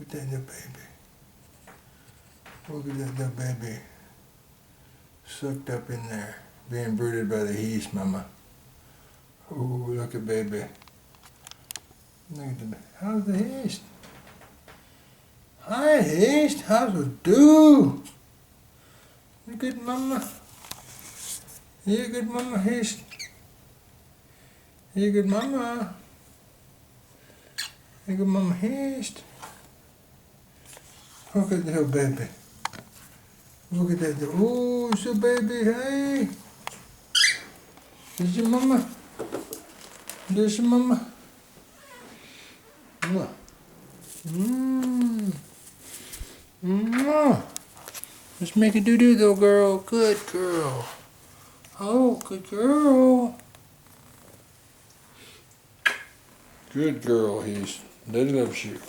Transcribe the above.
at that little baby. Look at that little baby. Sucked up in there, being brooded by the Heis mama. Ooh, look at baby. Look at the, how's the Heis? Hi Heis, how's it do? You good mama? You good mama Heis? You good mama? You good mama Heis? Look at the little baby. Look at that. Oh, it's a baby. Hey. This your mama. This your mama. Mwah. Mwah. Let's make a doo-doo though, girl. Good girl. Oh, good girl. Good girl, Daddy loves you.